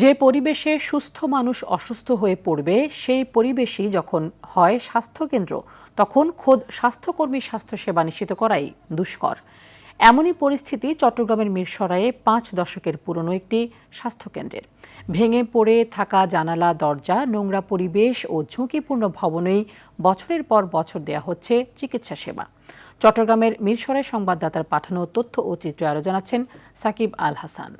যে পরিবেশে সুস্থ মানুষ অসুস্থ হয়ে পড়বে সেই পরিবেশই যখন হয় স্বাস্থ্যকেন্দ্র, তখন খোদ স্বাস্থ্যকর্মীর স্বাস্থ্যসেবা নিশ্চিত করাই দুষ্কর। এমনই পরিস্থিতি চট্টগ্রামের মিরসরাইয়ে 5 দশকের পুরনো একটি স্বাস্থ্যকেন্দ্রের। ভেঙে পড়ে থাকা জানালা, দরজা, নোংরা পরিবেশ ও ঝুঁকিপূর্ণ ভবনেই বছরের পর বছর দেয়া হচ্ছে চিকিৎসা সেবা। চট্টগ্রামের মিরসরাই সংবাদদাতার পাঠানো তথ্য ও চিত্রে আরও জানাচ্ছেন সাকিব আল হাসান।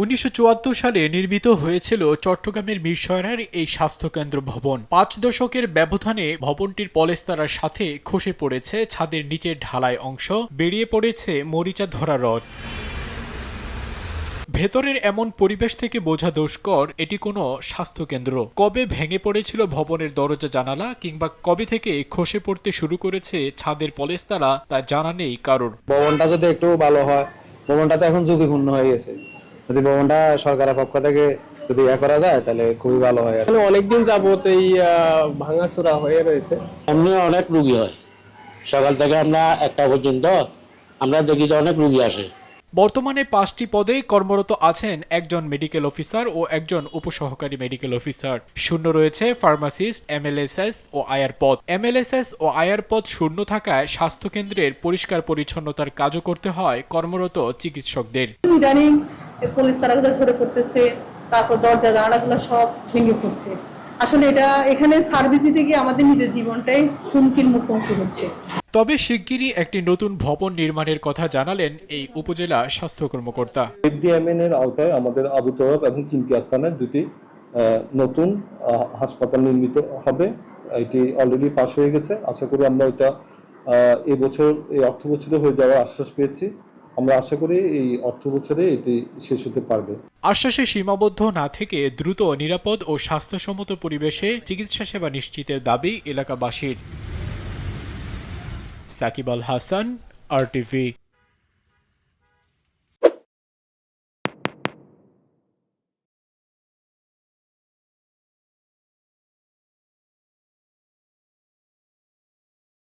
১৯৭৪ সালে নির্মিত হয়েছিল চট্টগ্রামের মিরসরাইয়ের এই স্বাস্থ্যকেন্দ্র ভবন। ৫ দশকের ব্যবধানে ভবনটির পলেস্তারার সাথে খসে পড়েছে ছাদের নিচের ঢালাই অংশ, বেরিয়ে পড়েছে মরিচা ধরা রড। ভেতরের এমন পরিবেশ থেকে বোঝা দুষ্কর এটি কোনো স্বাস্থ্যকেন্দ্র। কবে ভেঙে পড়েছিল ভবনের দরজা জানালা, কিংবা কবে থেকে খসে পড়তে শুরু করেছে ছাদের পলেস্তারা, তা জানা নেই কারোর। ভবনটা যদি একটু ভালো হয়, ভবনটা তো এখন ঝুঁকিপূর্ণ হয়ে গেছে। যদি ভবনটা সরকারের পক্ষ থেকে যদি করা যায় তাহলে খুবই ভালো হয়। অনেকদিন যাবত এই ভাঙাচোরা হয়ে রয়েছে। এমনি অনেক রুগী হয়, সকাল থেকে আমরা 1টা পর্যন্ত আমরা দেখি যে অনেক রুগী আসে। বর্তমানে 5টি পদে কর্মরত আছেন একজন মেডিকেল অফিসার ও একজন উপসহকারী মেডিকেল অফিসার। শূন্য রয়েছে ফার্মাসিস্ট, এমএলএসএস ও আয়ার পদ। এমএলএসএস ও আয়ার পদ শূন্য থাকায় স্বাস্থ্যকেন্দ্রের পরিষ্কার পরিচ্ছন্নতার কাজও করতে হয় কর্মরত চিকিৎসকদের। ইদানিং পুলিশ তারাগুলো ঝরে পড়তেছে, তারপর দরজা জানালাগুলো সব ভেঙে পড়ছে। আসলে এখানে সার্ভিস দিতে গিয়ে আমাদের নিজের জীবনটাই হুমকির মুখোমুখি হচ্ছে। তবে শিগগিরই একটি নতুন ভবন নির্মাণের কথা জানালেন এই উপজেলা স্বাস্থ্য কর্মকর্তা। এফডিএমএন এর আওতায় আমাদের আবু তরফ এবং চিনকি আস্তানায় দুটি নতুন হাসপাতাল নির্মিত হবে। এটি অলরেডি পাস হয়ে গেছে। আশা করি আমরা এটা এই বছর, এই অর্থ বছরে হয়ে যাওয়ার আশ্বাস পেয়েছি। আমরা আশা করি এই অর্থ বছরে এটি শেষ হতে পারবে। আশ্বাসে সীমাবদ্ধ না থেকে দ্রুত, নিরাপদ ও স্বাস্থ্যসম্মত পরিবেশে চিকিৎসা সেবা নিশ্চিতের দাবি এলাকাবাসীর। সাকিব আল হাসান, RTV।